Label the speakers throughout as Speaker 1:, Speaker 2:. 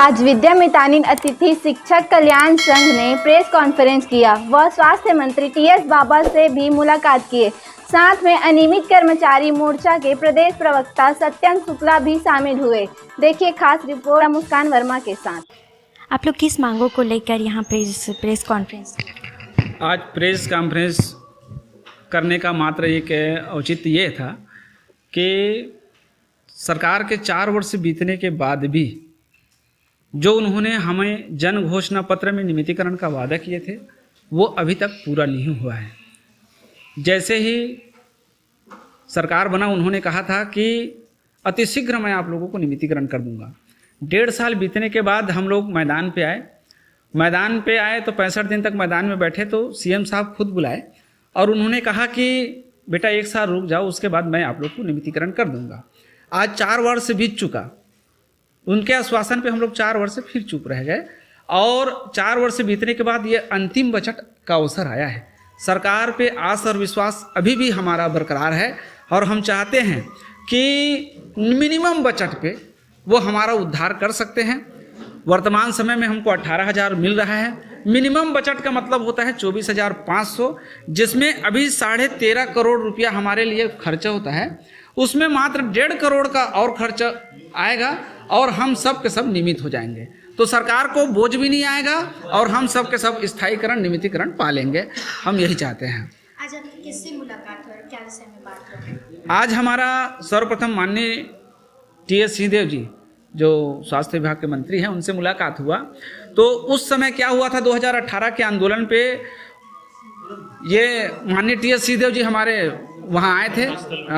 Speaker 1: आज विद्या मितानिन अतिथि शिक्षक कल्याण संघ ने प्रेस कॉन्फ्रेंस किया व स्वास्थ्य मंत्री टीएस बाबा से भी मुलाकात किए। साथ में अनियमित कर्मचारी मोर्चा के प्रदेश प्रवक्ता सत्यम शुक्ला भी शामिल हुए। देखिए खास रिपोर्ट मुस्कान वर्मा के साथ।
Speaker 2: आप लोग किस मांगों को लेकर यहाँ प्रेस कॉन्फ्रेंस?
Speaker 3: आज प्रेस कॉन्फ्रेंस करने का मात्र एक औचित्य ये था कि सरकार के 4 वर्ष बीतने के बाद भी जो उन्होंने हमें जन घोषणा पत्र में नियमितीकरण का वादा किए थे वो अभी तक पूरा नहीं हुआ है। जैसे ही सरकार बना उन्होंने कहा था कि अतिशीघ्र मैं आप लोगों को नियमितीकरण कर दूंगा। 1.5 साल बीतने के बाद हम लोग मैदान पे आए तो 65 दिन तक मैदान में बैठे तो सीएम साहब खुद बुलाए और उन्होंने कहा कि बेटा 1 साल रुक जाओ, उसके बाद मैं आप लोग को नियमितीकरण कर दूंगा। आज 4 वर्ष बीत चुका, उनके आश्वासन पे हम लोग 4 वर्ष फिर चुप रह गए और 4 वर्ष बीतने के बाद ये अंतिम बजट का अवसर आया है। सरकार पे आस और विश्वास अभी भी हमारा बरकरार है और हम चाहते हैं कि मिनिमम बजट पे वो हमारा उद्धार कर सकते हैं। वर्तमान समय में हमको 18,000 मिल रहा है। मिनिमम बजट का मतलब होता है 24,500, जिसमें अभी 13.5 करोड़ रुपया हमारे लिए खर्चा होता है। उसमें मात्र 1.5 करोड़ का और खर्चा आएगा और हम सब के सब नियमित हो जाएंगे, तो सरकार को बोझ भी नहीं आएगा और हम सब के सब स्थायीकरण नियमितीकरण पा लेंगे। हम यही चाहते हैं।
Speaker 2: आज आपकी किससे मुलाकात हुई और क्या विषय में बात हुई?
Speaker 3: आज हमारा सर्वप्रथम माननीय टीएस सिंहदेव जी जो स्वास्थ्य विभाग के मंत्री हैं उनसे मुलाकात हुआ। तो उस समय क्या हुआ था, 2018 के आंदोलन पे ये माननीय टीएस सिंहदेव जी हमारे वहाँ आए थे,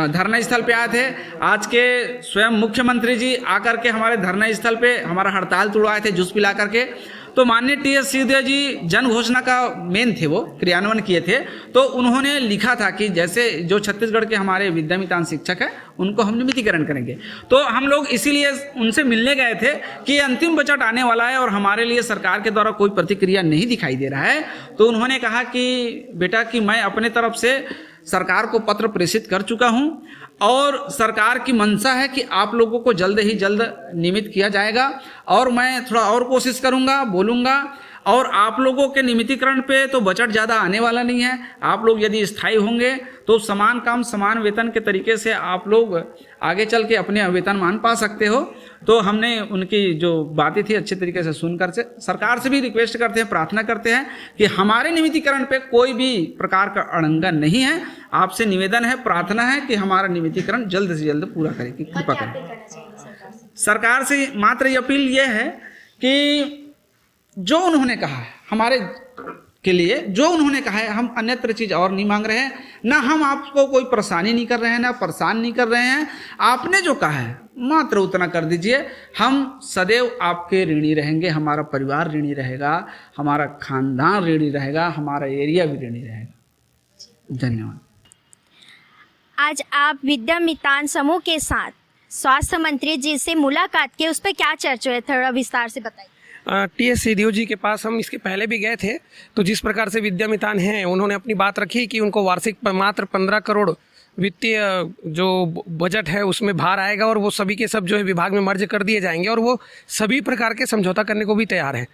Speaker 3: धरना स्थल पे आए थे। आज के स्वयं मुख्यमंत्री जी आकर के हमारे धरना स्थल पे हमारा हड़ताल तोड़वाए थे जूस पिला करके। तो माननीय टीएस सिंहदेव जी जन घोषणा का मेन थे, वो क्रियान्वयन किए थे। तो उन्होंने लिखा था कि जैसे जो छत्तीसगढ़ के हमारे विद्यामितान शिक्षक हैं उनको हम नियमितीकरण करेंगे। तो हम लोग इसीलिए उनसे मिलने गए थे कि अंतिम बजट आने वाला है और हमारे लिए सरकार के द्वारा कोई प्रतिक्रिया नहीं दिखाई दे रहा है। तो उन्होंने कहा कि बेटा कि मैं अपने तरफ से सरकार को पत्र प्रेषित कर चुका हूं और सरकार की मंशा है कि आप लोगों को जल्द ही जल्द नियमित किया जाएगा और मैं थोड़ा और कोशिश करूंगा, बोलूंगा। और आप लोगों के नियमितीकरण पे तो बजट ज़्यादा आने वाला नहीं है। आप लोग यदि स्थायी होंगे तो समान काम समान वेतन के तरीके से आप लोग आगे चल के अपने वेतनमान पा सकते हो। तो हमने उनकी जो बातें थी अच्छे तरीके से सुनकर से सरकार से भी रिक्वेस्ट करते हैं, प्रार्थना करते हैं कि हमारे नियमितीकरण पे कोई भी प्रकार का अड़ंगन नहीं है। आपसे निवेदन है, प्रार्थना है कि हमारा नियमितीकरण जल्द से जल्द पूरा करें, कृपा करें। सरकार से मात्र ये अपील ये है कि जो उन्होंने कहा है हमारे के लिए, जो उन्होंने कहा है, हम अन्यत्र चीज़ और नहीं मांग रहे हैं। ना हम आपको कोई परेशानी नहीं कर रहे हैं, ना परेशान नहीं कर रहे हैं। आपने जो कहा है मात्र उतना कर दीजिए। हम सदैव आपके ऋणी रहेंगे, हमारा परिवार ऋणी रहेगा, हमारा खानदान ऋणी रहेगा, हमारा एरिया भी ऋणी रहेगा। धन्यवाद।
Speaker 2: आज आप विद्या मितान समूह के साथ स्वास्थ्य मंत्री जी से मुलाकात की, उस पर क्या चर्चा हुई, थोड़ा विस्तार से बताइए।
Speaker 4: टीएस सिंहदेव जी के पास हम इसके पहले भी गए थे। तो जिस प्रकार से विद्या मितान हैं उन्होंने अपनी बात रखी कि उनको वार्षिक मात्र 15 करोड़ वित्तीय जो बजट है उसमें भार आएगा और वो सभी के सब जो है विभाग में मर्ज कर दिए जाएंगे और वो सभी प्रकार के समझौता करने को भी तैयार हैं।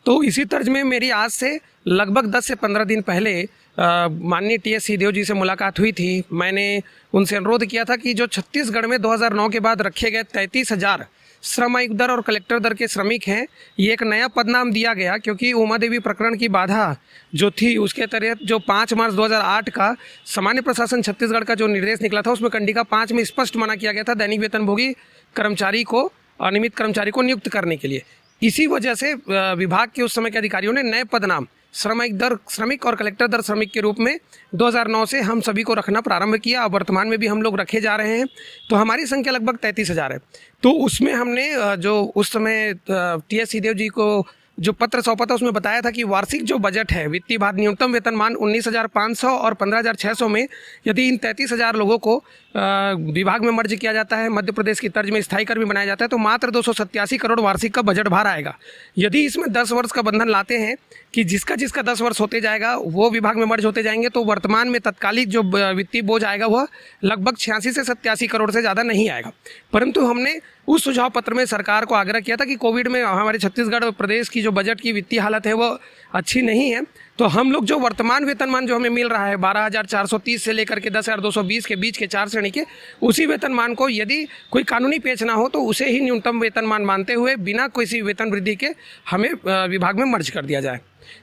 Speaker 4: तो इसी तर्ज में मेरी आज से लगभग 10 से 15 दिन पहले माननीय टीएस सिंहदेव जी से मुलाकात हुई थी। मैंने उनसे अनुरोध किया था कि जो छत्तीसगढ़ में 2009 के बाद रखे गए 33,000 श्रम आयुक्त दर और कलेक्टर दर के श्रमिक हैं, ये एक नया पदनाम दिया गया क्योंकि उमा देवी प्रकरण की बाधा जो थी उसके तहत जो 5 मार्च 2008 का सामान्य प्रशासन छत्तीसगढ़ का जो निर्देश निकला था उसमें कंडिका 5 में स्पष्ट मना किया गया था दैनिक वेतनभोगी कर्मचारी को, अनियमित कर्मचारी को नियुक्त करने के लिए। इसी वजह से विभाग के उस समय के अधिकारियों ने नए पदनाम श्रम आयुक्त दर श्रमिक और कलेक्टर दर श्रमिक के रूप में 2009 से हम सभी को रखना प्रारंभ किया। अब वर्तमान में भी हम लोग रखे जा रहे हैं। तो हमारी संख्या लगभग 33,000 है। तो उसमें हमने जो उस समय टीएस सिंहदेव जी को जो पत्र सौंपा था उसमें बताया था कि वार्षिक जो बजट है वित्तीय भार न्यूनतम वेतनमान 19,500 और 15,600 में यदि इन 33,000 लोगों को विभाग में मर्ज किया जाता है, मध्य प्रदेश की तर्ज में स्थायी कर्मी बनाया जाता है तो मात्र 287 करोड़ वार्षिक का बजट भार आएगा। यदि इसमें 10 वर्ष का बंधन लाते हैं कि जिसका 10 वर्ष होते जाएगा वो विभाग में मर्ज होते जाएंगे तो वर्तमान में तत्कालिक जो वित्तीय बोझ आएगा वह लगभग 86 से 87 करोड़ से ज़्यादा नहीं आएगा। परंतु हमने उस सुझाव पत्र में सरकार को आग्रह किया था कि कोविड में हमारे छत्तीसगढ़ प्रदेश की जो बजट की वित्तीय हालत है वो अच्छी नहीं है, तो हम लोग जो वर्तमान वेतनमान जो हमें मिल रहा है 12,430 से लेकर के 10,220 के बीच के 4 श्रेणी के, उसी वेतनमान को यदि कोई कानूनी पेच ना हो तो उसे ही न्यूनतम वेतनमान मानते हुए बिना किसी वेतन वृद्धि के हमें विभाग में मर्ज कर दिया जाए।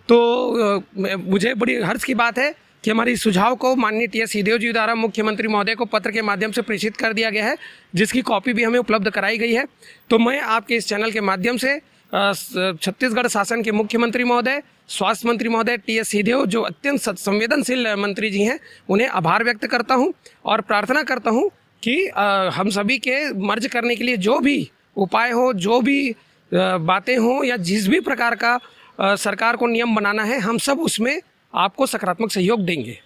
Speaker 4: तो मुझे बड़ी हर्ष की बात है कि हमारी सुझाव को माननीय टीएस सिंहदेव जी द्वारा मुख्यमंत्री महोदय को पत्र के माध्यम से प्रेषित कर दिया गया है, जिसकी कॉपी भी हमें उपलब्ध कराई गई है। तो मैं आपके इस चैनल के माध्यम से छत्तीसगढ़ शासन के मुख्यमंत्री महोदय, स्वास्थ्य मंत्री महोदय टीएस सिंहदेव जो अत्यंत संवेदनशील मंत्री जी हैं, उन्हें आभार व्यक्त करता हूं और प्रार्थना करता हूं कि हम सभी के मर्ज करने के लिए जो भी उपाय हो, जो भी बातें हों या जिस भी प्रकार का सरकार को नियम बनाना है, हम सब उसमें आपको सकारात्मक सहयोग देंगे।